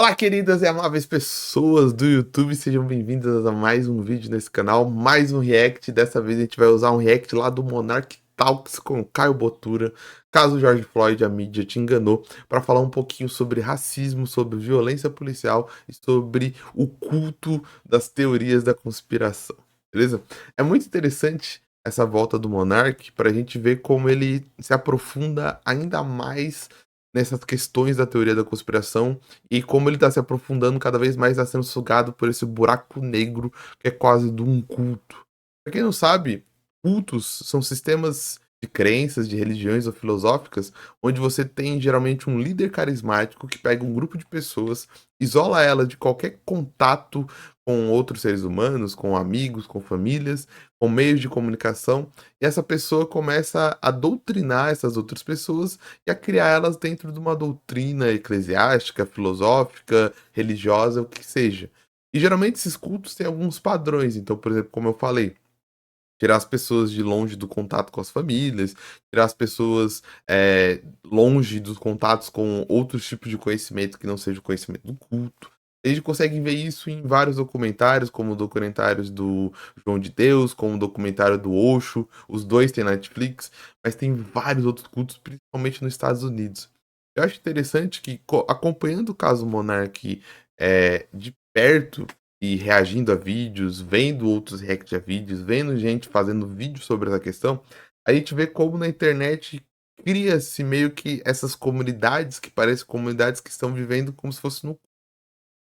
Olá, queridas e amáveis pessoas do YouTube, sejam bem-vindas a mais um vídeo nesse canal, mais um react. Dessa vez a gente vai usar um react lá do Monarch Talks com Caio Botura, caso George Floyd, a mídia te enganou, para falar um pouquinho sobre racismo, sobre violência policial e sobre o culto das teorias da conspiração, beleza? É muito interessante essa volta do Monarch para a gente ver como ele se aprofunda ainda mais nessas questões da teoria da conspiração e como ele está se aprofundando cada vez mais, está sendo sugado por esse buraco negro que é quase de um culto. Para quem não sabe, cultos são sistemas de crenças, de religiões ou filosóficas, onde você tem geralmente um líder carismático que pega um grupo de pessoas, isola ela de qualquer contato com outros seres humanos, com amigos, com famílias, com meios de comunicação, e essa pessoa começa a doutrinar essas outras pessoas e a criar elas dentro de uma doutrina eclesiástica, filosófica, religiosa, o que seja. E geralmente esses cultos têm alguns padrões. Então, por exemplo, como eu falei, tirar as pessoas de longe do contato com as famílias, tirar as pessoas longe dos contatos com outros tipos de conhecimento que não seja o conhecimento do culto. A gente consegue ver isso em vários documentários, como documentários do João de Deus, como o documentário do Osho, os dois têm na Netflix, mas tem vários outros cultos, principalmente nos Estados Unidos. Eu acho interessante que, acompanhando o caso Monark de perto, e reagindo a vídeos, vendo outros react a vídeos, vendo gente fazendo vídeo sobre essa questão, a gente vê como na internet cria-se meio que essas comunidades que parecem comunidades que estão vivendo como se fosse no.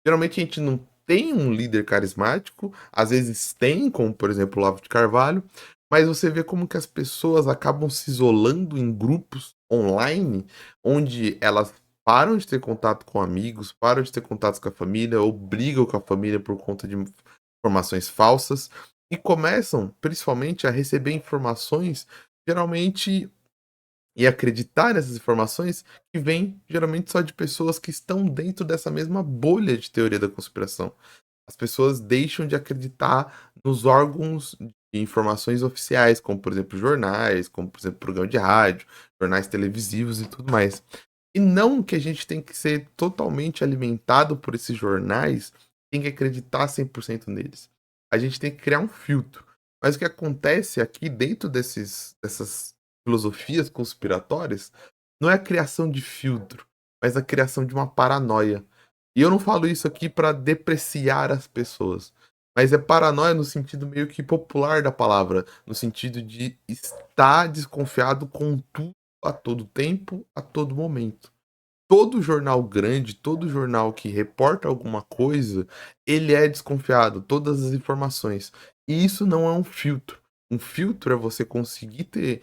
Geralmente a gente não tem um líder carismático, às vezes tem, como por exemplo o Olavo de Carvalho, mas você vê como que as pessoas acabam se isolando em grupos online, onde elas param de ter contato com amigos, param de ter contato com a família, ou brigam com a família por conta de informações falsas, e começam, principalmente, a receber informações, geralmente e acreditar nessas informações que vêm geralmente só de pessoas que estão dentro dessa mesma bolha de teoria da conspiração. As pessoas deixam de acreditar nos órgãos de informações oficiais, como por exemplo jornais, como por exemplo programa de rádio, jornais televisivos e tudo mais. E não que a gente tem que ser totalmente alimentado por esses jornais, tem que acreditar 100% neles. A gente tem que criar um filtro. Mas o que acontece aqui dentro dessas filosofias conspiratórias não é a criação de filtro, mas a criação de uma paranoia. E eu não falo isso aqui para depreciar as pessoas, mas é paranoia no sentido meio que popular da palavra, no sentido de estar desconfiado com tudo a todo tempo, a todo momento. Todo jornal grande, todo jornal que reporta alguma coisa, ele é desconfiado, todas as informações. E isso não é um filtro. Um filtro é você conseguir ter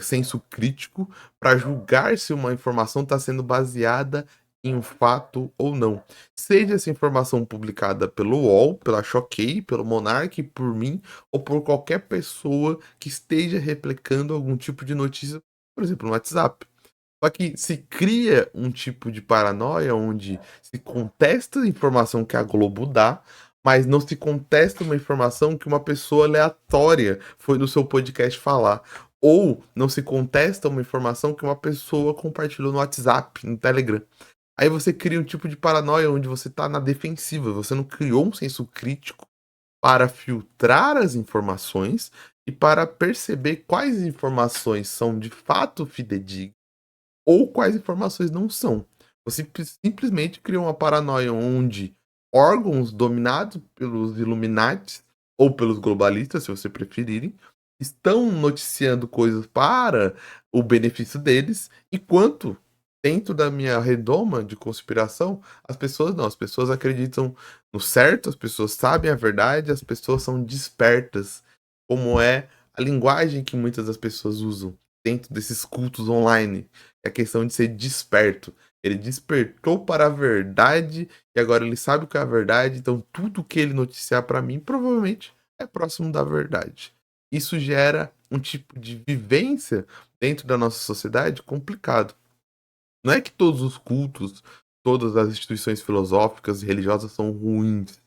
senso crítico para julgar se uma informação está sendo baseada em um fato ou não. Seja essa informação publicada pelo UOL, pela Choquei, pelo Monark, por mim, ou por qualquer pessoa que esteja replicando algum tipo de notícia, por exemplo, no WhatsApp. Só que se cria um tipo de paranoia onde se contesta a informação que a Globo dá, mas não se contesta uma informação que uma pessoa aleatória foi no seu podcast falar. Ou não se contesta uma informação que uma pessoa compartilhou no WhatsApp, no Telegram. Aí você cria um tipo de paranoia onde você tá na defensiva, você não criou um senso crítico para filtrar as informações e para perceber quais informações são de fato fidedignas ou quais informações não são. Você simplesmente cria uma paranoia onde órgãos dominados pelos Illuminati ou pelos globalistas, se você preferirem, estão noticiando coisas para o benefício deles, enquanto dentro da minha redoma de conspiração, as pessoas não, as pessoas acreditam no certo, as pessoas sabem a verdade, as pessoas são despertas, como é a linguagem que muitas das pessoas usam dentro desses cultos online. É a questão de ser desperto. Ele despertou para a verdade e agora ele sabe o que é a verdade, então tudo que ele noticiar para mim provavelmente é próximo da verdade. Isso gera um tipo de vivência dentro da nossa sociedade complicado. Não é que todos os cultos, todas as instituições filosóficas e religiosas são ruins,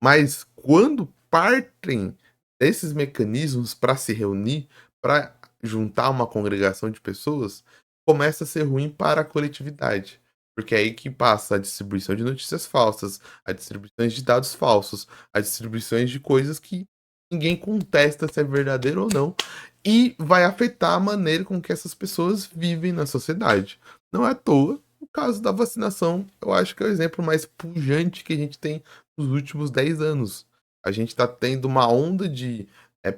mas quando partem desses mecanismos para se reunir, para juntar uma congregação de pessoas, começa a ser ruim para a coletividade. Porque é aí que passa a distribuição de notícias falsas, a distribuição de dados falsos, a distribuição de coisas que ninguém contesta se é verdadeiro ou não, e vai afetar a maneira com que essas pessoas vivem na sociedade. Não é à toa, o caso da vacinação, eu acho que é o exemplo mais pujante que a gente tem nos últimos 10 anos. A gente está tendo uma onda de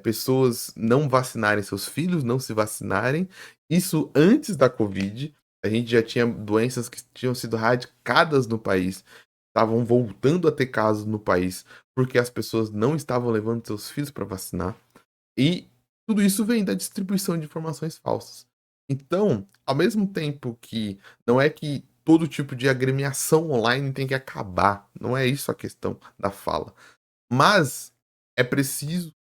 pessoas não vacinarem seus filhos, não se vacinarem, isso antes da Covid. A gente já tinha doenças que tinham sido erradicadas no país, estavam voltando a ter casos no país, porque as pessoas não estavam levando seus filhos para vacinar. E tudo isso vem da distribuição de informações falsas. Então, ao mesmo tempo que não é que todo tipo de agremiação online tem que acabar, não é isso a questão da fala, mas é preciso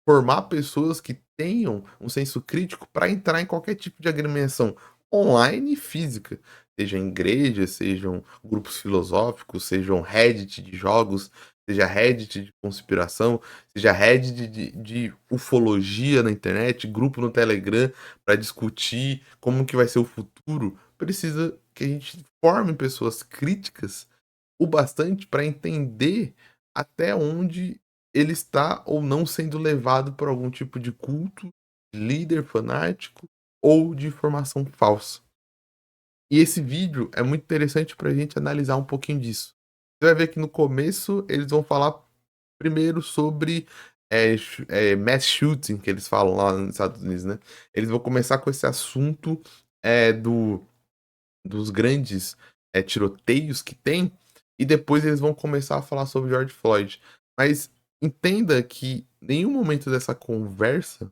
formar pessoas que tenham um senso crítico para entrar em qualquer tipo de agremiação online e física, seja em igrejas, sejam grupos filosóficos, sejam Reddit de jogos, seja Reddit de conspiração, seja Reddit de ufologia na internet, grupo no Telegram para discutir como que vai ser o futuro. Precisa que a gente forme pessoas críticas o bastante para entender até onde ele está ou não sendo levado por algum tipo de culto, líder fanático ou de informação falsa. E esse vídeo é muito interessante para a gente analisar um pouquinho disso. Você vai ver que no começo eles vão falar primeiro sobre mass shooting, que eles falam lá nos Estados Unidos, né? Eles vão começar com esse assunto dos grandes tiroteios que tem, e depois eles vão começar a falar sobre George Floyd. Mas entenda que em nenhum momento dessa conversa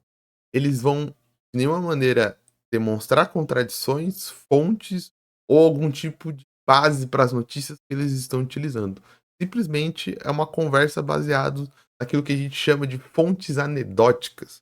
eles vão, de nenhuma maneira, demonstrar contradições, fontes ou algum tipo de base para as notícias que eles estão utilizando. Simplesmente é uma conversa baseada naquilo que a gente chama de fontes anedóticas.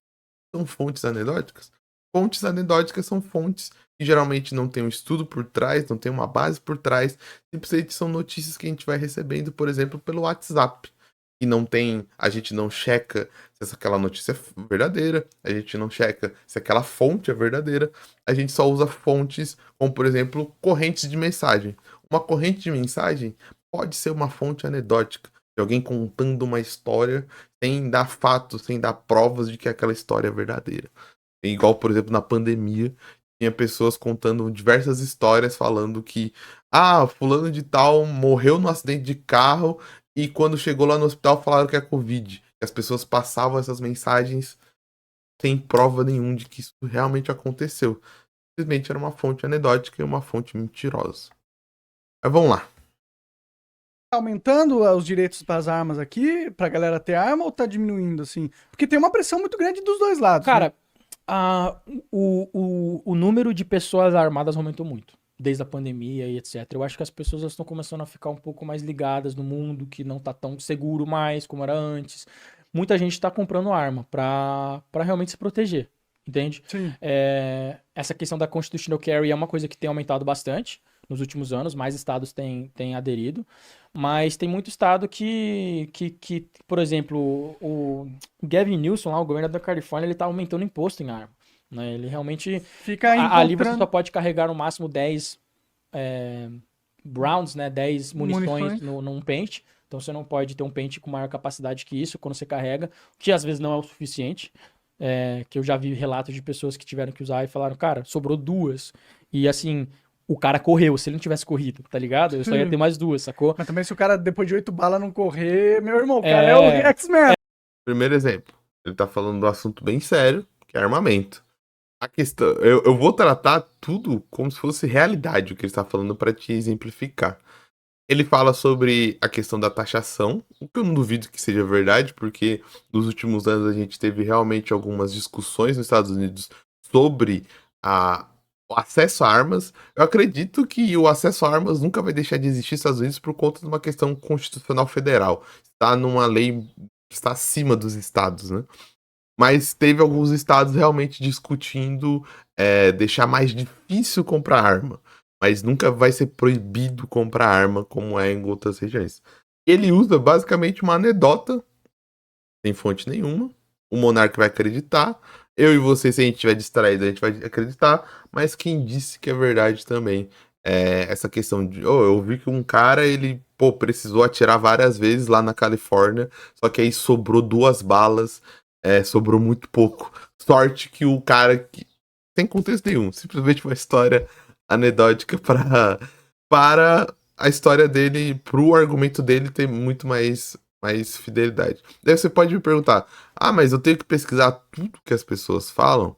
São fontes anedóticas? Fontes anedóticas são fontes que geralmente não tem um estudo por trás, não tem uma base por trás, simplesmente são notícias que a gente vai recebendo, por exemplo, pelo WhatsApp. E não tem, a gente não checa se aquela notícia é verdadeira, a gente não checa se aquela fonte é verdadeira, a gente só usa fontes como, por exemplo, correntes de mensagem. Uma corrente de mensagem pode ser uma fonte anedótica, de alguém contando uma história sem dar fatos, sem dar provas de que aquela história é verdadeira. Igual, por exemplo, na pandemia, tinha pessoas contando diversas histórias falando que, fulano de tal morreu num acidente de carro e quando chegou lá no hospital falaram que é Covid. E as pessoas passavam essas mensagens sem prova nenhuma de que isso realmente aconteceu. Simplesmente era uma fonte anedótica e uma fonte mentirosa. Mas vamos lá. Aumentando os direitos para as armas aqui, pra galera ter arma, ou tá diminuindo, assim? Porque tem uma pressão muito grande dos dois lados, né? Cara, a- o número de pessoas armadas aumentou muito, desde a pandemia e etc. Eu acho que as pessoas estão começando a ficar um pouco mais ligadas no mundo, que não tá tão seguro mais como era antes. Muita gente tá comprando arma pra realmente se proteger, entende? Sim. Essa questão da Constitutional Carry é uma coisa que tem aumentado bastante nos últimos anos, mais estados têm aderido, mas tem muito estado que, por exemplo, o Gavin Newsom, lá, o governador da Califórnia, ele tá aumentando o imposto em arma, né? Ele realmente... Fica Ali você só encontrando pode carregar no máximo 10 rounds, né? 10 munições munições. num pente. Então você não pode ter um pente com maior capacidade que isso quando você carrega, o que às vezes não é o suficiente. Que eu já vi relatos de pessoas que tiveram que usar e falaram, cara, sobrou duas. E assim, o cara correu, se ele não tivesse corrido, tá ligado? Eu só ia ter Sim. mais duas, sacou? Mas também se o cara, depois de 8 balas, não correr, meu irmão, o cara é o X-Men. Primeiro exemplo. Ele tá falando do assunto bem sério, que é armamento. A questão, eu vou tratar tudo como se fosse realidade o que ele está falando para te exemplificar. Ele fala sobre a questão da taxação, o que eu não duvido que seja verdade, porque nos últimos anos a gente teve realmente algumas discussões nos Estados Unidos sobre o acesso a armas. Eu acredito que o acesso a armas nunca vai deixar de existir nos Estados Unidos por conta de uma questão constitucional federal. Está numa lei que está acima dos estados, né? Mas teve alguns estados realmente discutindo deixar mais difícil comprar arma. Mas nunca vai ser proibido comprar arma como é em outras regiões. Ele usa basicamente uma anedota, sem fonte nenhuma. O monarca vai acreditar. Eu e você, se a gente estiver distraído, a gente vai acreditar. Mas quem disse que é verdade também essa questão de, eu vi que um cara, ele, precisou atirar várias vezes lá na Califórnia, só que aí sobrou 2 balas, sobrou muito pouco. Sorte que o cara, sem contexto nenhum, simplesmente uma história anedótica para a história dele, pro argumento dele ter muito mais fidelidade. Daí você pode me perguntar, mas eu tenho que pesquisar tudo que as pessoas falam?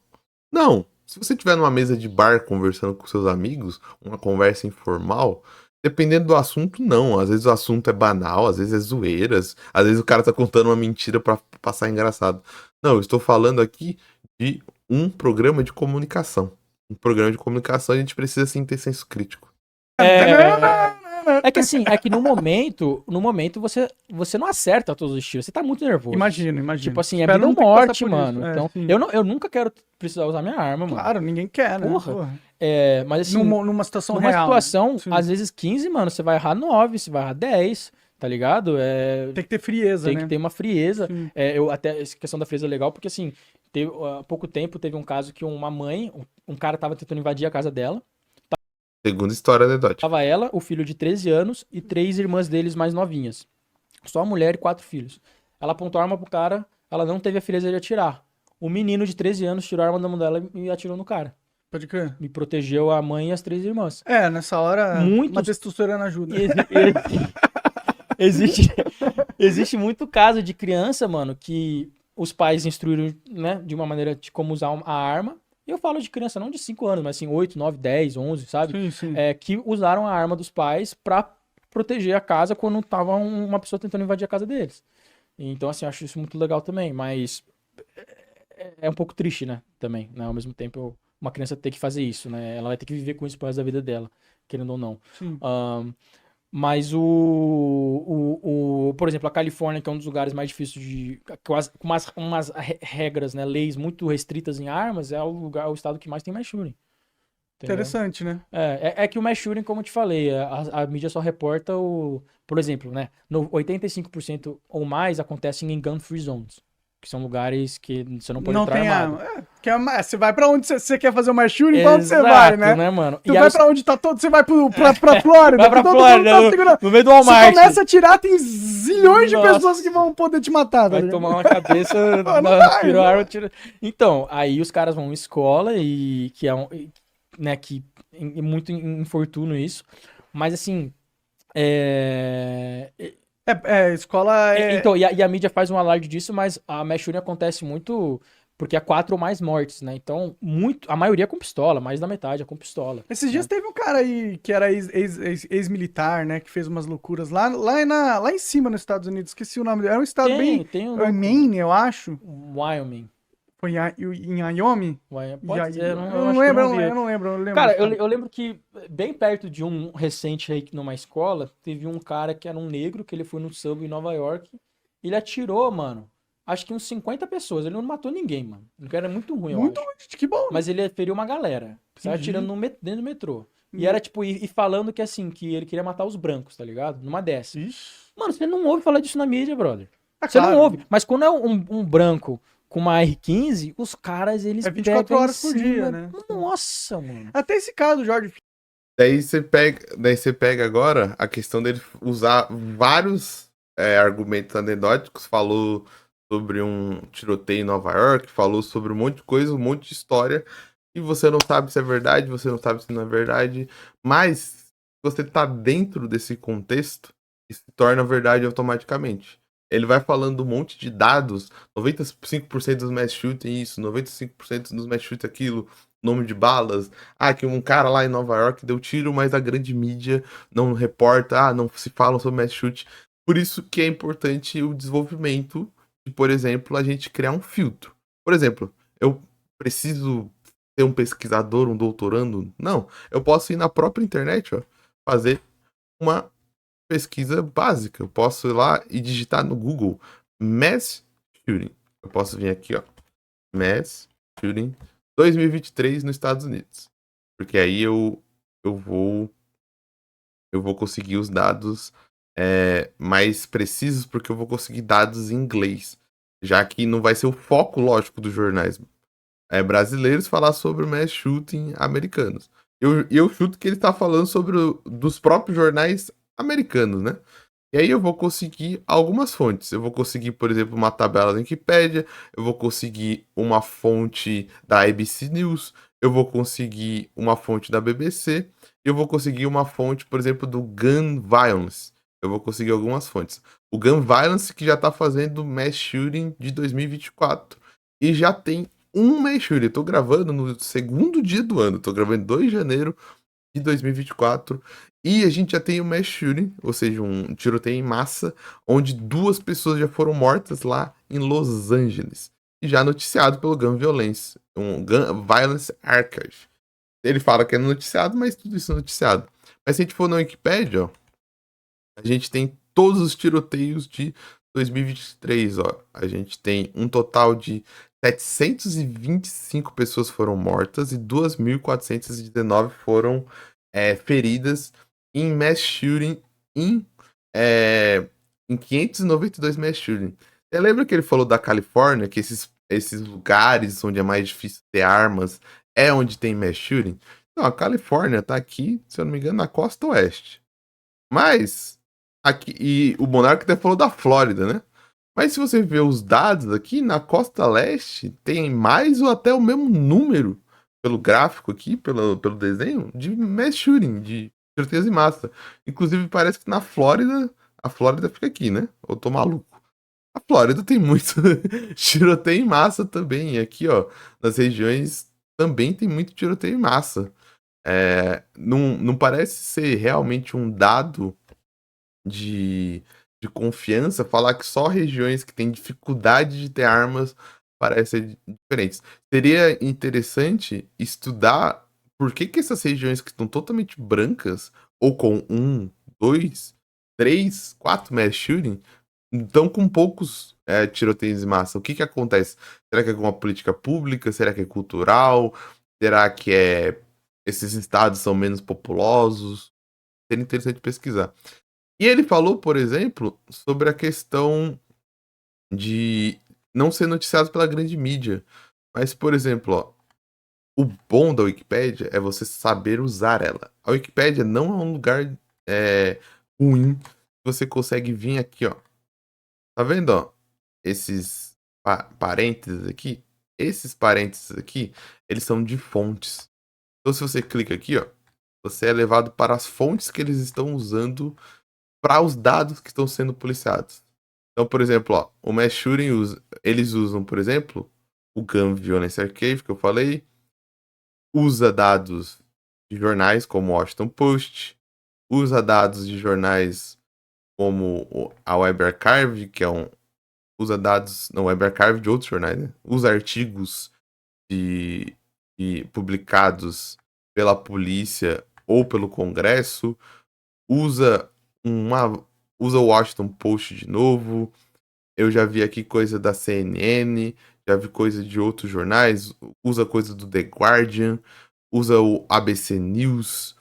Não. Se você estiver numa mesa de bar conversando com seus amigos, uma conversa informal, dependendo do assunto, não. Às vezes o assunto é banal, às vezes é zoeiras, às vezes o cara tá contando uma mentira pra passar engraçado. Não, eu estou falando aqui de um programa de comunicação. Um programa de comunicação a gente precisa sim ter senso crítico. É que assim, no momento você não acerta todos os tiros, você tá muito nervoso. Imagina. Tipo assim, Espero é vida não ou ter que morte, passar por mano. isso. Então, Sim. eu nunca quero precisar usar minha arma, mano. Claro, ninguém quer, né? Porra. Mas assim, Numa situação numa real. situação, Sim. às vezes 15, mano, você vai errar 9, você vai errar 10, tá ligado? Tem que ter frieza, Tem né? que ter uma frieza. Sim. Até essa questão da frieza é legal, porque assim, há pouco tempo teve um caso que uma mãe, um cara tava tentando invadir a casa dela. Segunda história anedótica. Tava ela, o filho de 13 anos e 3 irmãs deles mais novinhas. Só a mulher e 4 filhos. Ela apontou a arma pro cara, ela não teve a frieza de atirar. O menino de 13 anos tirou a arma da mão dela e atirou no cara. Pode crer. E protegeu a mãe e as 3 irmãs. Nessa hora, uma testosterona ajuda. Existe muito caso de criança, mano, que os pais instruíram, né, de uma maneira de como usar a arma. E eu falo de criança não de 5 anos, mas assim, 8, 9, 10, 11, sabe? Sim. Que usaram a arma dos pais pra proteger a casa quando tava uma pessoa tentando invadir a casa deles. Então, assim, eu acho isso muito legal também, mas é um pouco triste, né, também, né? Ao mesmo tempo, uma criança ter que fazer isso, né? Ela vai ter que viver com isso pro resto da vida dela, querendo ou não. Sim. Mas por exemplo, a Califórnia, que é um dos lugares mais difíceis com umas regras, né, leis muito restritas em armas, é o estado que mais tem mass shooting. Entendeu? Interessante, né? É que o mass shooting, como eu te falei, a mídia só reporta por exemplo, né, 85% ou mais acontecem em gun-free zones, que são lugares que você não pode entrar armado. Você vai pra onde você quer fazer o mass shooting, pra onde você vai, né? Mano? Tu vai pra onde tá todo, você vai pra Flórida. Vai pra Flórida, no meio do Walmart. Você começa a atirar, tem zilhões de pessoas que vão poder te matar. Vai tomar uma cabeça, tirou a arma, tira... Então, aí os caras vão em escola e que é né, que é muito infortúnio isso. Mas assim, escola Então, e a mídia faz um alarde disso, mas a mass shooting acontece muito porque há 4 ou mais mortes, né? Então, a maioria é com pistola, mais da metade é com pistola. Esses dias teve um cara aí que era ex-militar, né? Que fez umas loucuras lá em cima nos Estados Unidos. Esqueci o nome dele. Era um estado tem um Maine, eu acho. Wyoming. Foi em Wyoming? Pode ser, eu não lembro. Cara, eu lembro que bem perto de um recente aí numa escola, teve um cara que era um negro, que ele foi no subway em Nova York, ele atirou, mano, acho que uns 50 pessoas, ele não matou ninguém, mano. O cara era muito ruim, muito ruim, que bom. Mas ele feriu uma galera, saiu atirando dentro do metrô. E era tipo, e falando que assim, que ele queria matar os brancos, tá ligado? Numa dessa. Mano, você não ouve falar disso na mídia, brother. Você não ouve. Mas quando é um branco com uma R15, os caras, eles 24 horas por dia, né? Nossa, mano. Até esse caso, Jorge. Daí você pega agora a questão dele usar vários argumentos anedóticos, falou sobre um tiroteio em Nova York, falou sobre um monte de coisa, um monte de história, e você não sabe se é verdade, você não sabe se não é verdade, mas se você tá dentro desse contexto, isso se torna verdade automaticamente. Ele vai falando um monte de dados, 95% dos mass shooting isso, 95% dos mass shooting aquilo, nome de balas, que um cara lá em Nova York deu tiro, mas a grande mídia não reporta, não se fala sobre mass shooting. Por isso que é importante o desenvolvimento de, por exemplo, a gente criar um filtro. Por exemplo, eu preciso ser um pesquisador, um doutorando? Não, eu posso ir na própria internet, fazer uma pesquisa básica. Eu posso ir lá e digitar no Google Mass Shooting. Eu posso vir aqui, Mass Shooting 2023 nos Estados Unidos. Porque aí eu vou conseguir os dados mais precisos, porque eu vou conseguir dados em inglês. Já que não vai ser o foco, lógico, dos jornais brasileiros falar sobre o mass shooting americanos. eu chuto que ele tá falando sobre dos próprios jornais americanos, né? E aí eu vou conseguir algumas fontes. Eu vou conseguir, por exemplo, uma tabela da Wikipédia, eu vou conseguir uma fonte da ABC News, eu vou conseguir uma fonte da BBC, eu vou conseguir uma fonte, por exemplo, do Gun Violence. Eu vou conseguir algumas fontes. O Gun Violence que já tá fazendo mass shooting de 2024. E já tem um mass shooting. Eu tô gravando no segundo dia do ano. Tô gravando 2 de janeiro de 2024. E a gente já tem o mass shooting, ou seja, um tiroteio em massa, onde 2 pessoas já foram mortas lá em Los Angeles. E já noticiado pelo Gun Violence, um Gun Violence Archive. Ele fala que é noticiado, mas tudo isso é noticiado. Mas se a gente for na Wikipedia, ó, a gente tem todos os tiroteios de 2023, ó. A gente tem um total de 725 pessoas foram mortas e 2.419 foram feridas em mass shooting em, em 592 mass shooting. Você lembra que ele falou da Califórnia, que esses lugares onde é mais difícil ter armas é onde tem mass shooting? Não, a Califórnia tá aqui, se eu não me engano, na costa oeste. Mas, aqui, e o Monark até falou da Flórida, né? Mas se você ver os dados aqui, na costa leste tem mais ou até o mesmo número, pelo gráfico aqui, pelo desenho, de mass shooting, de tiroteios em massa. Inclusive, parece que na Flórida, a Flórida fica aqui, né? Eu tô maluco. A Flórida tem muito tiroteio em massa também. E aqui, ó, nas regiões também tem muito tiroteio em massa. Não parece ser realmente um dado de confiança falar que só regiões que têm dificuldade de ter armas parecem ser diferentes. Seria interessante estudar por que que essas regiões que estão totalmente brancas, ou com 1, 2, 3, 4 mass shooting, estão com poucos tiroteios em massa. O que que acontece? Será que é alguma política pública? Será que é cultural? Será que esses estados são menos populosos? Seria interessante pesquisar. E ele falou, por exemplo, sobre a questão de não ser noticiado pela grande mídia. Mas, por exemplo, ó, o bom da Wikipédia é você saber usar ela. A Wikipédia não é um lugar ruim. Você consegue vir aqui, ó. Tá vendo, ó? Esses parênteses aqui. Esses parênteses aqui, eles são de fontes. Então, se você clica aqui, ó, você é levado para as fontes que eles estão usando para os dados que estão sendo policiados. Então, por exemplo, ó, o mass shooting, eles usam, por exemplo, o Gun Violence Archive, que eu falei, usa dados de jornais como o Washington Post, usa dados de jornais como a Web Archive, que usa dados, não, Web Archive de outros jornais, né? Usa artigos de publicados pela polícia ou pelo Congresso, usa o Washington Post de novo. Eu já vi aqui coisa da CNN, já vi coisa de outros jornais, usa coisa do The Guardian, usa o ABC News,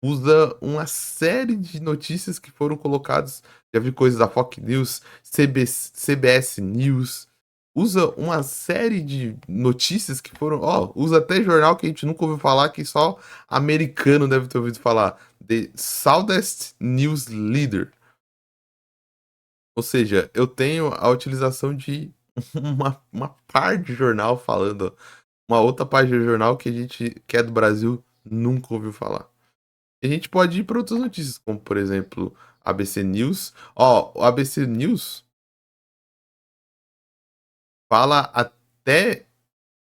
usa uma série de notícias que foram colocadas. Já vi coisa da Fox News, CBS News, usa uma série de notícias que foram. Ó, usa até jornal que a gente nunca ouviu falar, que só americano deve ter ouvido falar. The Southeast News Leader. Ou seja, eu tenho a utilização de uma parte de jornal falando, uma outra parte de jornal que a gente, que é do Brasil, nunca ouviu falar. E a gente pode ir para outras notícias, como por exemplo, ABC News. Ó, o ABC News fala até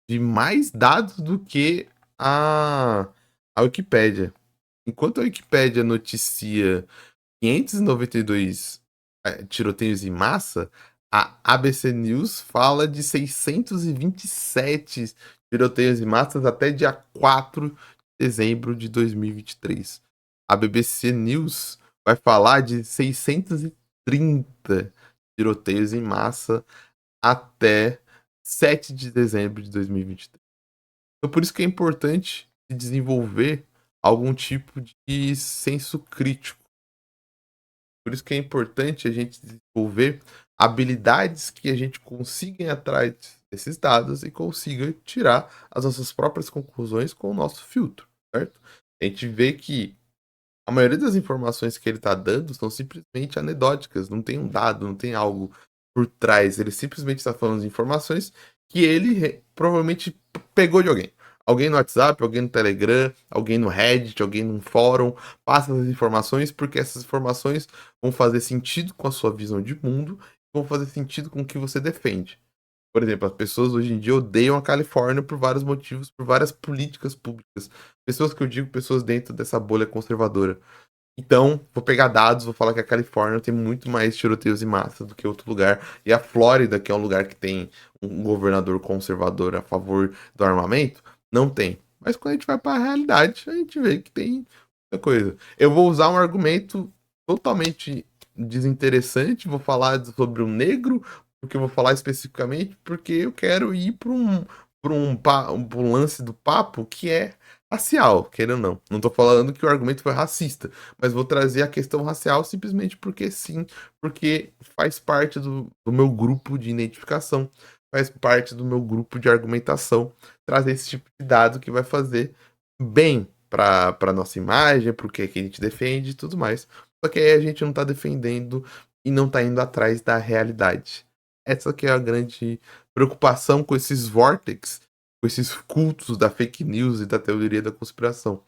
de mais dados do que a Wikipédia. Enquanto a Wikipédia noticia 592 tiroteios em massa, a ABC News fala de 627 tiroteios em massa até dia 4 de dezembro de 2023. A BBC News vai falar de 630 tiroteios em massa até 7 de dezembro de 2023. Então, por isso que é importante se desenvolver algum tipo de senso crítico. Por isso que é importante a gente desenvolver habilidades que a gente consiga ir atrás desses dados e consiga tirar as nossas próprias conclusões com o nosso filtro, certo? A gente vê que a maioria das informações que ele tá dando são simplesmente anedóticas, não tem um dado, não tem algo por trás. Ele simplesmente está falando de informações que ele provavelmente pegou de alguém. Alguém no WhatsApp, alguém no Telegram, alguém no Reddit, alguém num fórum, passa as informações porque essas informações vão fazer sentido com a sua visão de mundo, vão fazer sentido com o que você defende. Por exemplo, as pessoas hoje em dia odeiam a Califórnia por vários motivos, por várias políticas públicas. Pessoas que eu digo, pessoas dentro dessa bolha conservadora. Então, vou pegar dados, vou falar que a Califórnia tem muito mais tiroteios em massa do que outro lugar. E a Flórida, que é um lugar que tem um governador conservador a favor do armamento, não tem. Mas quando a gente vai para a realidade, a gente vê que tem muita coisa. Eu vou usar um argumento totalmente desinteressante, vou falar sobre o negro, porque eu vou falar especificamente porque eu quero ir para um lance do papo que é racial, querendo ou não. Não tô falando que o argumento foi racista, mas vou trazer a questão racial simplesmente porque sim, porque faz parte do meu grupo de identificação, faz parte do meu grupo de argumentação, trazer esse tipo de dado que vai fazer bem para nossa imagem, para o que a gente defende e tudo mais. Só que aí a gente não tá defendendo e não tá indo atrás da realidade. Essa que é a grande preocupação com esses vórtices, com esses cultos da fake news e da teoria da conspiração.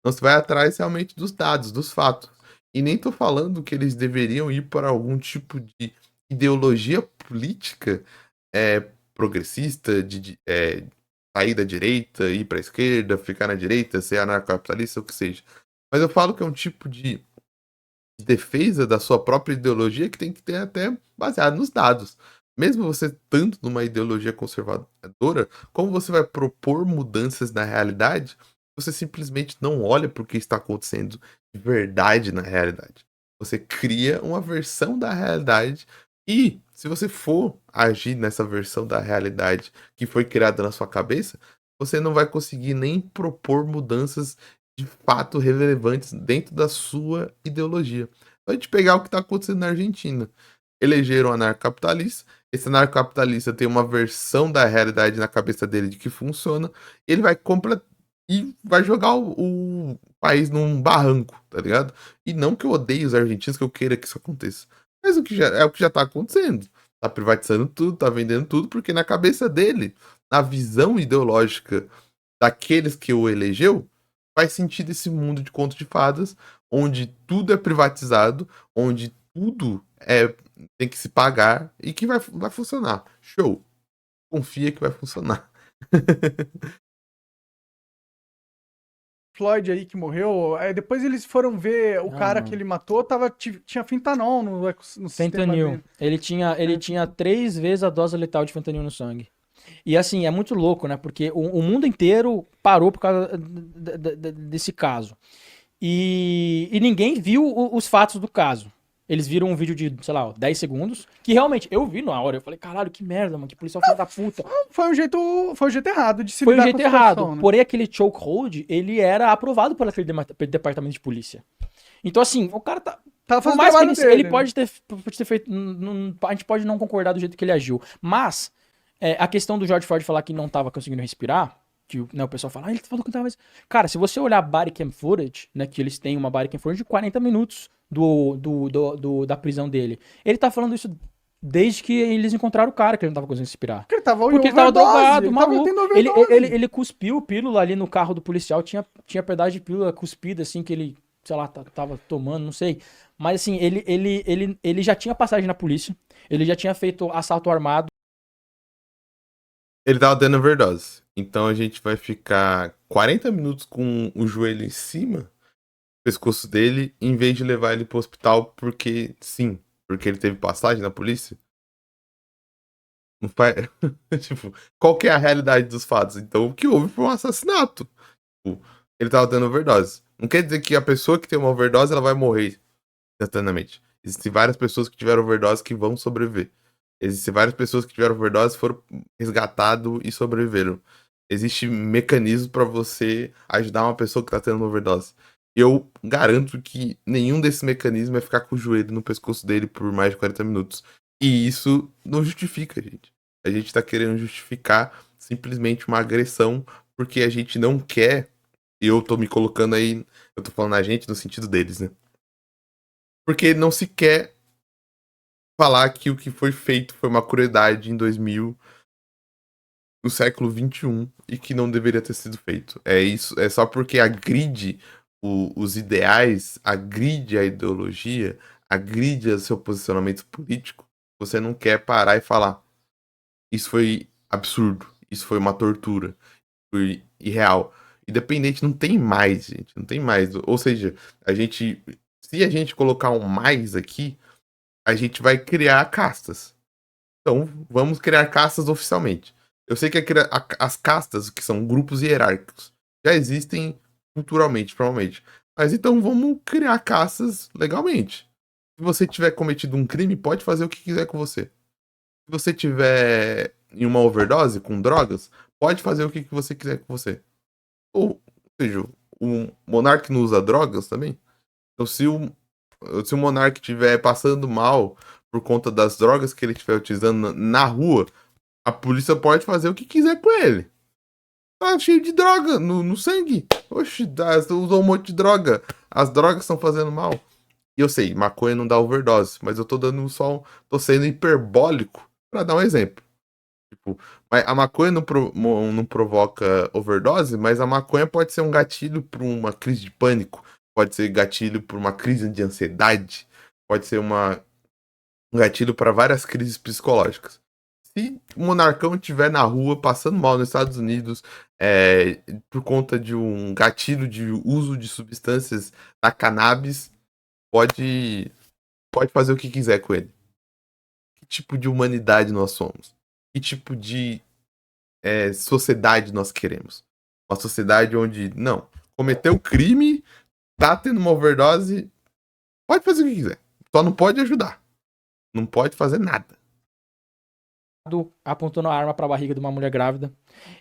Não se vai atrás realmente dos dados, dos fatos. E nem tô falando que eles deveriam ir para algum tipo de ideologia política progressista, sair da direita, ir para a esquerda, ficar na direita, ser anarcocapitalista, o que seja. Mas eu falo que é um tipo de defesa da sua própria ideologia que tem que ter até baseado nos dados. Mesmo você estando numa ideologia conservadora, como você vai propor mudanças na realidade, você simplesmente não olha para o que está acontecendo de verdade na realidade. Você cria uma versão da realidade e, se você for agir nessa versão da realidade que foi criada na sua cabeça, você não vai conseguir nem propor mudanças de fato relevantes dentro da sua ideologia. Então, a gente pegar o que está acontecendo na Argentina. Elegeram um anarcocapitalista, esse anarcocapitalista tem uma versão da realidade na cabeça dele de que funciona, ele vai e vai jogar o país num barranco, tá ligado? E não que eu odeie os argentinos, que eu queira que isso aconteça. Mas é o que já tá acontecendo. Tá privatizando tudo, tá vendendo tudo, porque na cabeça dele, na visão ideológica daqueles que o elegeu, faz sentido esse mundo de conto de fadas, onde tudo é privatizado, onde tudo tem que se pagar e que vai funcionar. Show. Confia que vai funcionar. Floyd aí que morreu, depois eles foram ver o cara que ele matou, tinha fentanol no sistema Fentanil. dele. Ele tinha 3 vezes a dose letal de fentanil no sangue. E assim, é muito louco, né? Porque o mundo inteiro parou por causa desse caso. E ninguém viu os fatos do caso. Eles viram um vídeo de, sei lá, 10 segundos, que realmente eu vi na hora. Eu falei, caralho, que merda, mano, que policial filho da puta. Foi o jeito errado de se Foi o lidar jeito com a situação, errado. né? Porém, aquele chokehold, ele era aprovado por aquele departamento de polícia. Então, assim, o cara tá. Tava Por fazendo mais que trabalho dele, ele né? pode ter feito. A gente pode não concordar do jeito que ele agiu. Mas, a questão do George Floyd falar que não tava conseguindo respirar, que né, o pessoal fala, ele falou que não tava. Cara, se você olhar body cam footage, né, que eles têm uma body cam footage de 40 minutos da prisão dele. Ele tá falando isso desde que eles encontraram o cara, que ele não tava conseguindo respirar. Porque ele tava drogado, maluco. tendo overdose. Ele cuspiu pílula ali no carro do policial, tinha pedaço de pílula cuspida, assim, que ele, sei lá, tava tomando, não sei. Mas assim, ele já tinha passagem na polícia, ele já tinha feito assalto armado. Ele tava dando overdose. Então a gente vai ficar 40 minutos com o joelho em cima do pescoço dele, em vez de levar ele pro hospital porque, sim, porque ele teve passagem na polícia. Não faz... tipo, qual que é a realidade dos fatos? Então o que houve foi um assassinato. Tipo, ele tava dando overdose. Não quer dizer que a pessoa que tem uma overdose, ela vai morrer instantaneamente. Existem várias pessoas que tiveram overdose que vão sobreviver. Existem várias pessoas que tiveram overdose, foram resgatadas e sobreviveram. Existe mecanismo para você ajudar uma pessoa que tá tendo uma overdose. Eu garanto que nenhum desses mecanismos vai ficar com o joelho no pescoço dele por mais de 40 minutos. E isso não justifica, gente. A gente tá querendo justificar simplesmente uma agressão porque a gente não quer eu tô me colocando aí, eu tô falando a gente no sentido deles, né? Porque não se quer falar que o que foi feito foi uma crueldade em 2000, no século 21, e que não deveria ter sido feito. É isso, é só porque agride os ideais, agride a ideologia, agride o seu posicionamento político, você não quer parar e falar: isso foi absurdo, isso foi uma tortura, foi irreal. Independente, não tem mais, gente, não tem mais. Ou seja, se a gente colocar um mais aqui, a gente vai criar castas. Então, vamos criar castas oficialmente. Eu sei que as castas, que são grupos hierárquicos, já existem culturalmente, provavelmente. Mas então vamos criar castas legalmente. Se você tiver cometido um crime, pode fazer o que quiser com você. Se você tiver em uma overdose com drogas, pode fazer o que você quiser com você. Ou seja, o monarca não usa drogas também. Então, se o monarca estiver passando mal por conta das drogas que ele estiver utilizando na rua, a polícia pode fazer o que quiser com ele. Tá cheio de droga no sangue. Oxi, usou um monte de droga. As drogas estão fazendo mal. E eu sei, maconha não dá overdose, mas eu tô dando tô sendo hiperbólico pra dar um exemplo. Tipo, a maconha não provoca overdose, mas a maconha pode ser um gatilho para uma crise de pânico, pode ser gatilho para uma crise de ansiedade, pode ser um gatilho para várias crises psicológicas. Se o monarcão estiver na rua passando mal nos Estados Unidos por conta de um gatilho de uso de substâncias da cannabis, pode fazer o que quiser com ele. Que tipo de humanidade nós somos? Que tipo de sociedade nós queremos? Uma sociedade onde, não, cometeu crime, tá tendo uma overdose, pode fazer o que quiser. Só não pode ajudar. Não pode fazer nada. Apontando a arma pra barriga de uma mulher grávida.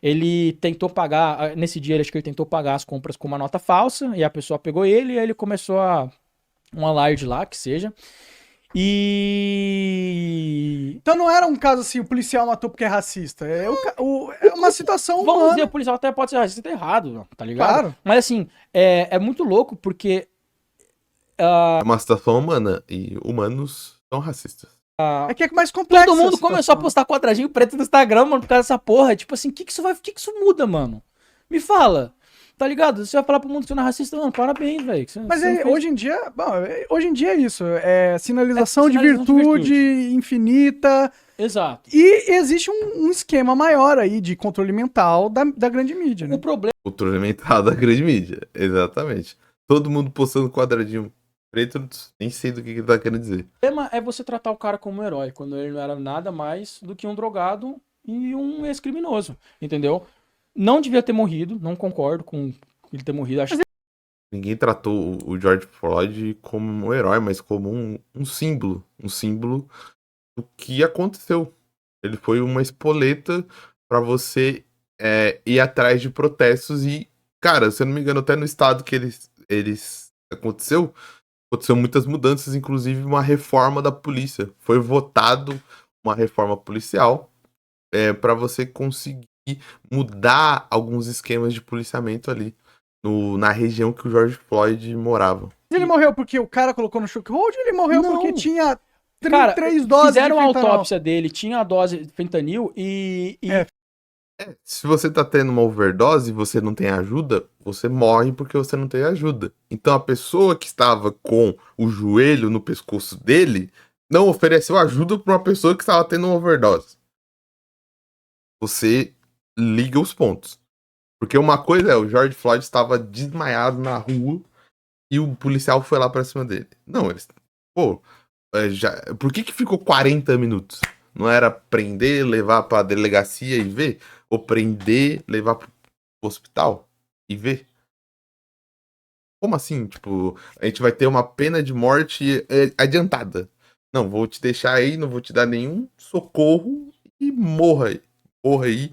Ele tentou pagar, nesse dia acho que ele tentou pagar as compras com uma nota falsa, e a pessoa pegou ele, e aí ele começou um alarde lá, que seja. E... Então não era um caso assim, o policial matou porque é racista. É uma situação Vamos humana. dizer, o policial até pode ser racista errado, tá ligado? Claro. Mas assim, é muito louco porque... É uma situação humana, e humanos são racistas. É que é mais complexo. Todo mundo começou a postar quadradinho preto no Instagram, mano, por causa dessa porra. Tipo assim, o que que isso muda, mano? Me fala. Tá ligado? Você vai falar pro mundo que você não é racista, mano, parabéns, velho. Mas hoje em dia, hoje em dia é isso. É sinalização de sinalização de virtude infinita. Exato. E existe um esquema maior aí de controle mental da grande mídia, né? O problema Controle mental da grande mídia. Exatamente. Todo mundo postando quadradinho preto, nem sei do que ele tá querendo dizer. é você tratar o cara como um herói, quando ele não era nada mais do que um drogado e um ex-criminoso, entendeu? Não devia ter morrido, não concordo com ele ter morrido. Acho Ninguém tratou o George Floyd como um herói, mas como um símbolo. Um símbolo do que aconteceu. Ele foi uma espoleta pra você ir atrás de protestos e, cara, se eu não me engano, até no estado que eles aconteceu muitas mudanças, inclusive uma reforma da polícia. Foi votado uma reforma policial para você conseguir mudar alguns esquemas de policiamento ali na região que o George Floyd morava. Ele morreu porque o cara colocou no chokehold ou ele morreu Não. porque tinha Cara, 3 doses fizeram de a fentanil? autópsia dele, tinha a dose de fentanil e Se você tá tendo uma overdose e você não tem ajuda, você morre porque você não tem ajuda. Então a pessoa que estava com o joelho no pescoço dele não ofereceu ajuda para uma pessoa que estava tendo uma overdose. Você liga os pontos. Porque uma coisa o George Floyd estava desmaiado na rua e o policial foi lá pra cima dele. Não, eles... Pô, por que ficou 40 minutos? Não era prender, levar pra delegacia e ver? Ou prender, levar pro hospital e ver? Como assim? Tipo, a gente vai ter uma pena de morte adiantada. Não, vou te deixar aí, não vou te dar nenhum socorro e morra aí. Morra aí.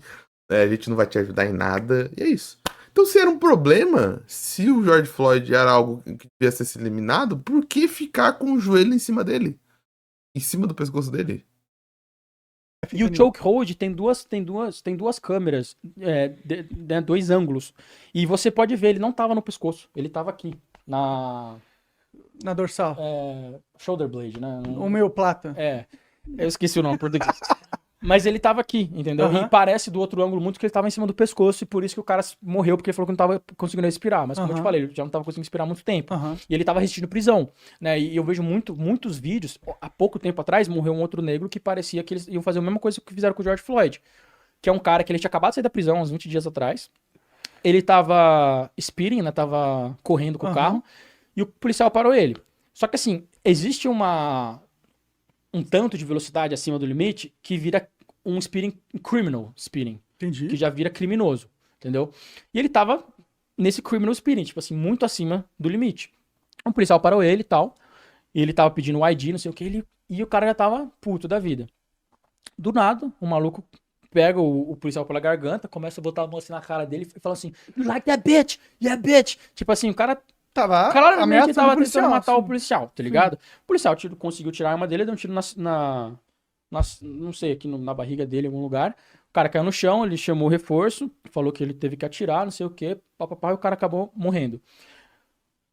A gente não vai te ajudar em nada. E é isso. Então, se era um problema, se o George Floyd era algo que devia ser eliminado, por que ficar com o joelho em cima dele? Em cima do pescoço dele? E o chokehold tem duas câmeras, dois ângulos. E você pode ver, ele não tava no pescoço, ele tava aqui, Na dorsal. shoulder blade, né? Homeoplata. Eu esqueci o nome em português. Mas ele tava aqui, entendeu? Aham. E parece do outro ângulo muito que ele tava em cima do pescoço e por isso que o cara morreu, porque ele falou que não tava conseguindo respirar. Mas como eu te Aham. falei, ele já não tava conseguindo respirar há muito tempo. Aham. E ele tava resistindo prisão, né? E eu vejo muitos vídeos. Há pouco tempo atrás, morreu um outro negro que parecia que eles iam fazer a mesma coisa que fizeram com o George Floyd. Que é um cara que ele tinha acabado de sair da prisão uns 20 dias atrás. Ele tava speeding, né? Tava correndo com o Aham. carro. E o policial parou ele. Só que assim, existe um tanto de velocidade acima do limite que vira um speeding, criminal speeding, Entendi. que já vira criminoso, entendeu? E ele tava nesse criminal speeding, tipo assim, muito acima do limite. O policial parou ele e tal, e ele tava pedindo o ID, não sei o que, e o cara já tava puto da vida. Do nada, o maluco pega o policial pela garganta, começa a botar a mão assim na cara dele e fala assim, you like that bitch? Yeah, bitch! Tipo assim, o cara Tava claramente ameaçando tava o policial, tentando matar o sim. policial, tá ligado? O policial conseguiu tirar a arma dele, deu um tiro não sei, aqui na barriga dele, em algum lugar. O cara caiu no chão, ele chamou o reforço, falou que ele teve que atirar, não sei o quê, papapá, e o cara acabou morrendo.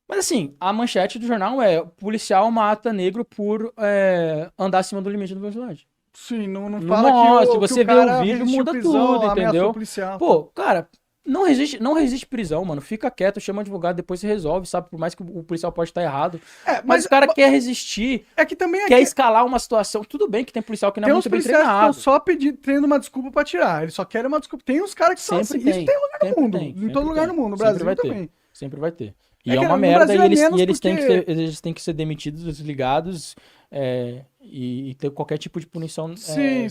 Mas assim, a manchete do jornal é: policial mata negro por andar acima do limite da velocidade. Sim, não Não fala mostra, que você o vê o cara vídeo, resistiu muda prisão, tudo, ameaçou entendeu? o policial. Pô, cara, não resiste prisão, mano. Fica quieto, chama advogado, depois se resolve, sabe? Por mais que o policial pode estar errado. Mas o cara quer resistir, é que também quer escalar uma situação. Tudo bem que tem policial que não é tem uns muito bem policiais que estão treinado. só tendo uma desculpa pra tirar. Eles só querem uma desculpa. Tem uns caras que são assim. Sempre Isso tem lugar no sempre mundo. tem, Em sempre todo lugar tem. no mundo. No Sempre Brasil vai ter. também. Sempre vai ter. E É é que uma no merda Brasil e é eles, menos eles têm que porque- eles têm que ser demitidos, desligados, e ter qualquer tipo de punição Sim.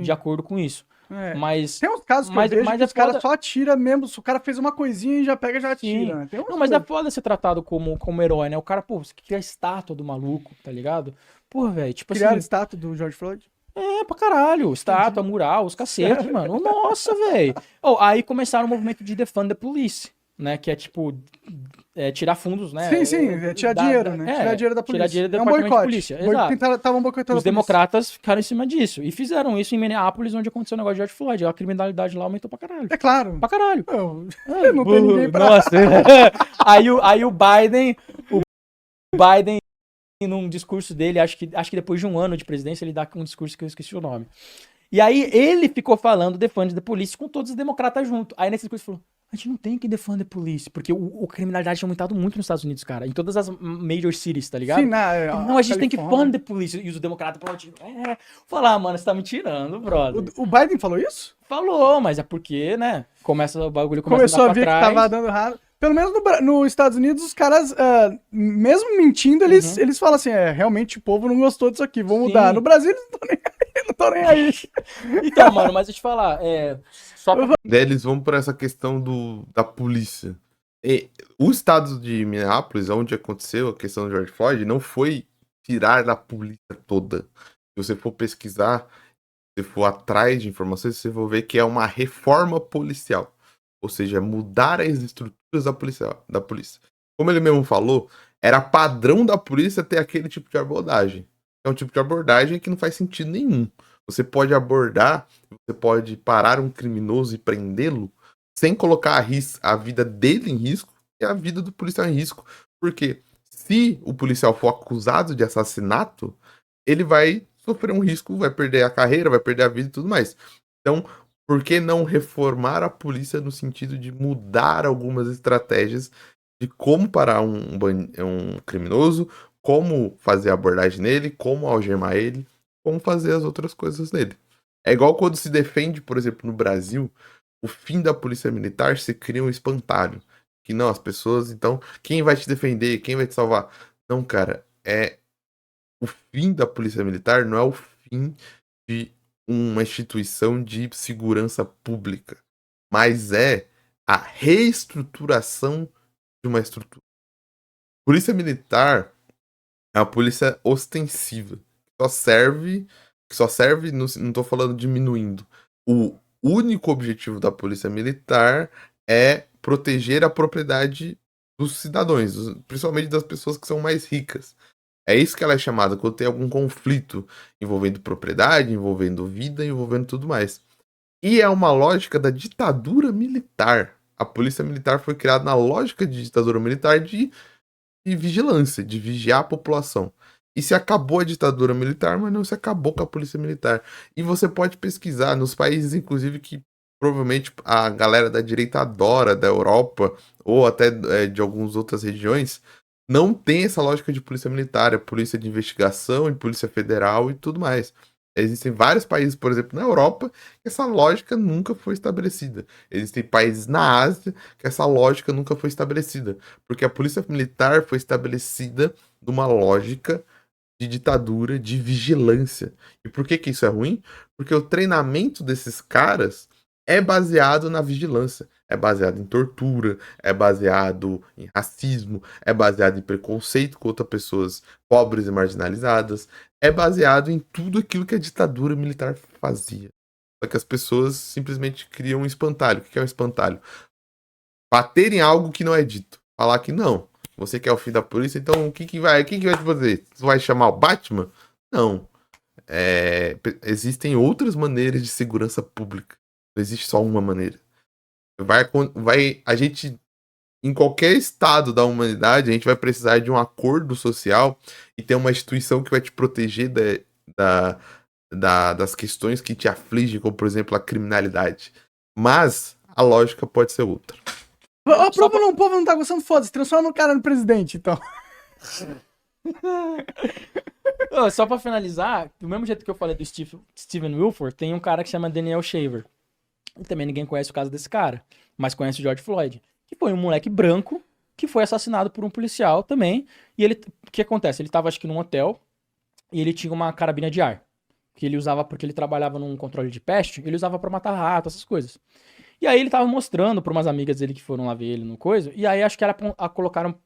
de acordo com isso. É. Mas, Tem uns casos que mas- eu vejo mas que é os caras foda- só atiram mesmo. Se o cara fez uma coisinha e já pega e já Sim. atira. Né? Tem uns Não, mas é coisas. foda ser tratado como herói, né? O cara, pô, você cria a estátua do maluco, tá ligado? Pô, velho, tipo Criaram assim, estátua do George Floyd. pra caralho, estátua, mural, os cacetes, mano. Nossa, velho. Aí começaram o movimento de defund the police, né? Que é tipo, tirar fundos, né? Sim, tirar dinheiro, né? Tirar dinheiro da polícia. Tirar dinheiro do É um departamento de boicote. polícia, exato. Estavam boicotando Os a polícia. democratas ficaram em cima disso. E fizeram isso em Minneapolis, onde aconteceu o negócio de George Floyd. A criminalidade lá aumentou pra caralho. É claro. Pra caralho. Não tem ninguém pra... Nossa. aí o Biden, num discurso dele, acho que depois de um ano de presidência, ele dá um discurso que eu esqueci o nome. E aí ele ficou falando defund the police com todos os democratas junto. Aí nesse discurso ele falou: a gente não tem que defund the police, porque a criminalidade tinha aumentado muito nos Estados Unidos, cara. Em todas as major cities, tá ligado? Sim, Não, a gente tem que fund the police. E os democratas falaram, falar, mano, você tá me tirando, brother. O Biden falou isso? Falou, mas é porque, né, o bagulho Começou a a ver andar que pra trás. tava dando errado. Pelo menos nos Estados Unidos, os caras, mesmo mentindo, eles falam assim, realmente o povo não gostou disso aqui, vamos Sim. mudar. No Brasil, eles não estão nem aí. Então, mano, mas deixa eu te falar, só pra... Daí eles vão por essa questão da polícia. O estado de Minneapolis, onde aconteceu a questão do George Floyd, não foi tirar da polícia toda. Se você for pesquisar, se for atrás de informações, você vai ver que é uma reforma policial. Ou seja, mudar as estruturas da polícia. Como ele mesmo falou, era padrão da polícia ter aquele tipo de abordagem. É um tipo de abordagem que não faz sentido nenhum. Você pode abordar, você pode parar um criminoso e prendê-lo sem colocar a vida dele em risco e a vida do policial em risco. Porque se o policial for acusado de assassinato, ele vai sofrer um risco, vai perder a carreira, vai perder a vida e tudo mais. Então, por que não reformar a polícia no sentido de mudar algumas estratégias de como parar um criminoso, como fazer a abordagem nele, como algemar ele, como fazer as outras coisas nele. É igual quando se defende, por exemplo, no Brasil, o fim da polícia militar, se cria um espantalho. Que não, as pessoas, então, quem vai te defender, quem vai te salvar? Não, cara, o fim da polícia militar não é o fim de uma instituição de segurança pública, mas é a reestruturação de uma estrutura. Polícia militar é uma polícia ostensiva, que só serve, não estou falando diminuindo. O único objetivo da polícia militar é proteger a propriedade dos cidadãos, principalmente das pessoas que são mais ricas. É isso que ela é chamada, quando tem algum conflito envolvendo propriedade, envolvendo vida, envolvendo tudo mais. E é uma lógica da ditadura militar. A polícia militar foi criada na lógica de ditadura militar de vigilância, de vigiar a população. E se acabou a ditadura militar, mas não se acabou com a polícia militar. E você pode pesquisar nos países, inclusive, que provavelmente a galera da direita adora, da Europa, ou até de algumas outras regiões, não tem essa lógica de polícia militar, é polícia de investigação, e polícia federal e tudo mais. Existem vários países, por exemplo, na Europa, que essa lógica nunca foi estabelecida. Existem países na Ásia que essa lógica nunca foi estabelecida. Porque a polícia militar foi estabelecida numa lógica de ditadura, de vigilância. E por que que isso é ruim? Porque o treinamento desses caras é baseado na vigilância. É baseado em tortura, é baseado em racismo, é baseado em preconceito contra pessoas pobres e marginalizadas, é baseado em tudo aquilo que a ditadura militar fazia. Só que as pessoas simplesmente criam um espantalho. O que é um espantalho? Bater em algo que não é dito. Falar que não. Você quer o fim da polícia, então o que que vai te fazer? Você vai chamar o Batman? Não. Existem outras maneiras de segurança pública. Não existe só uma maneira. A gente, em qualquer estado da humanidade, a gente vai precisar de um acordo social e ter uma instituição que vai te proteger das questões que te afligem, como por exemplo a criminalidade. Mas a lógica pode ser outra. O povo não tá gostando, foda-se, transforma o cara no presidente, então. Só pra finalizar, do mesmo jeito que eu falei do Steven Wilford, tem um cara que chama Daniel Shaver. E também ninguém conhece o caso desse cara, mas conhece o George Floyd, que foi um moleque branco que foi assassinado por um policial também. E ele, o que acontece? Ele tava, acho que, num hotel e ele tinha uma carabina de ar, que ele usava porque ele trabalhava num controle de peste, ele usava pra matar rato, essas coisas. E aí ele tava mostrando pra umas amigas dele que foram lá ver ele no coisa, e aí acho que era colocaram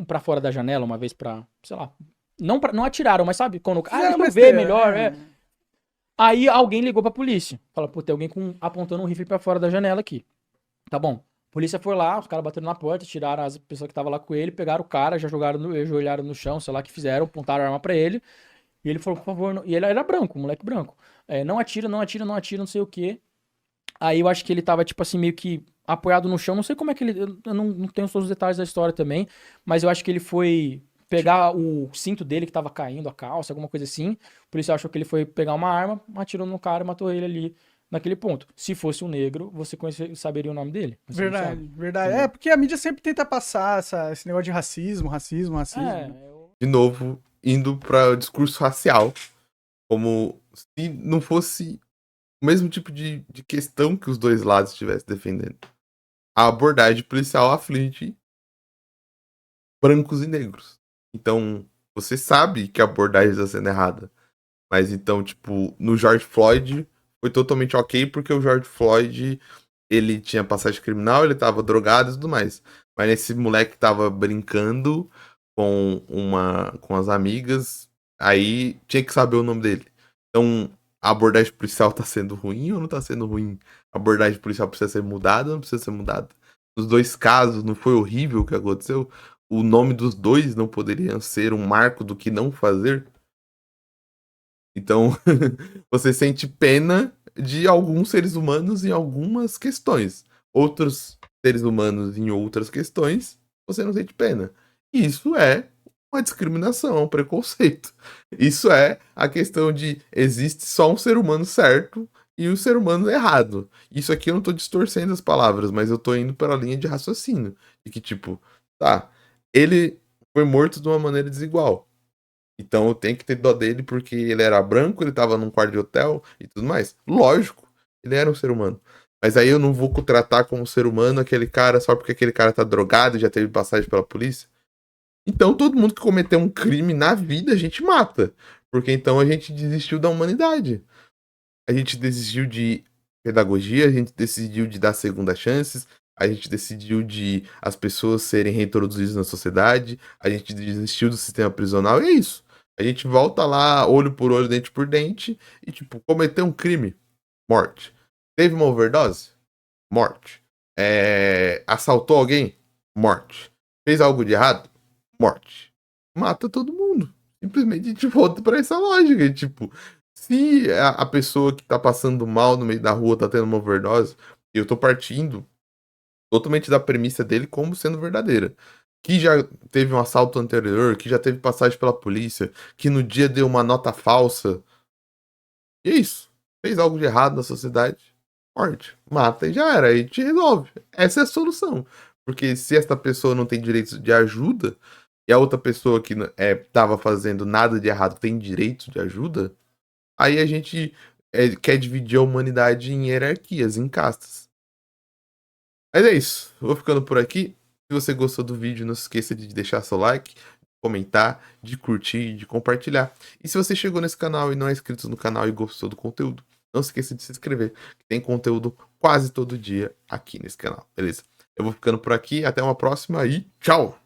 pra fora da janela uma vez pra, sei lá, não atiraram, mas sabe, quando eles não vê melhor, Aí alguém ligou pra polícia. Fala, pô, tem alguém apontando um rifle pra fora da janela aqui. Tá bom. A polícia foi lá, os caras bateram na porta, tiraram as pessoas que estavam lá com ele, pegaram o cara, já ajoelharam no chão, sei lá o que fizeram, apontaram a arma pra ele. E ele falou, por favor, não... E ele era branco, um moleque branco. Não atira, não atira, não atira, não sei o quê. Aí eu acho que ele tava, tipo assim, meio que apoiado no chão. Não sei como é que ele... Eu não tenho todos os detalhes da história também, mas eu acho que ele foi pegar o cinto dele que tava caindo, a calça, alguma coisa assim. O policial achou que ele foi pegar uma arma, atirou no cara e matou ele ali naquele ponto. Se fosse um negro, você saberia o nome dele. Verdade, verdade. É, porque a mídia sempre tenta passar esse negócio de racismo. De novo, indo para o discurso racial, como se não fosse o mesmo tipo de questão que os dois lados estivessem defendendo. A abordagem policial aflige brancos e negros. Então, você sabe que a abordagem está sendo errada. Mas então, tipo, no George Floyd foi totalmente ok, porque o George Floyd, ele tinha passagem criminal, ele tava drogado e tudo mais. Mas esse moleque tava brincando com as amigas, aí tinha que saber o nome dele. Então, a abordagem policial tá sendo ruim ou não tá sendo ruim? A abordagem policial precisa ser mudada ou não precisa ser mudada? Nos dois casos, não foi horrível o que aconteceu? O nome dos dois não poderia ser um marco do que não fazer? Então, você sente pena de alguns seres humanos em algumas questões. Outros seres humanos em outras questões, você não sente pena. Isso é uma discriminação, um preconceito. Isso é a questão de existe só um ser humano certo e o ser humano errado. Isso aqui eu não tô distorcendo as palavras, mas eu tô indo para a linha de raciocínio. De que, tipo, tá, ele foi morto de uma maneira desigual. Então eu tenho que ter dó dele porque ele era branco, ele tava num quarto de hotel e tudo mais. Lógico, ele era um ser humano. Mas aí eu não vou tratar como ser humano aquele cara só porque aquele cara tá drogado e já teve passagem pela polícia. Então todo mundo que cometeu um crime na vida a gente mata. Porque então a gente desistiu da humanidade. A gente desistiu de pedagogia, a gente decidiu de dar segunda chances, a gente decidiu de as pessoas serem reintroduzidas na sociedade, a gente desistiu do sistema prisional, e é isso. A gente volta lá, olho por olho, dente por dente, e tipo, cometeu um crime, morte. Teve uma overdose? Morte. Assaltou alguém? Morte. Fez algo de errado? Morte. Mata todo mundo. simplesmente a gente volta pra essa lógica. Tipo, se a pessoa que tá passando mal no meio da rua tá tendo uma overdose, eu tô partindo totalmente da premissa dele como sendo verdadeira. Que já teve um assalto anterior, que já teve passagem pela polícia, que no dia deu uma nota falsa. E é isso. Fez algo de errado na sociedade, morte, mata e já era. Aí te resolve. Essa é a solução. Porque se essa pessoa não tem direito de ajuda, e a outra pessoa que tava fazendo nada de errado tem direito de ajuda, aí a gente quer dividir a humanidade em hierarquias, em castas. Mas é isso. Eu vou ficando por aqui. Se você gostou do vídeo, não se esqueça de deixar seu like, de comentar, de curtir, de compartilhar. E se você chegou nesse canal e não é inscrito no canal e gostou do conteúdo, não se esqueça de se inscrever, que tem conteúdo quase todo dia aqui nesse canal, beleza? Eu vou ficando por aqui, até uma próxima e tchau!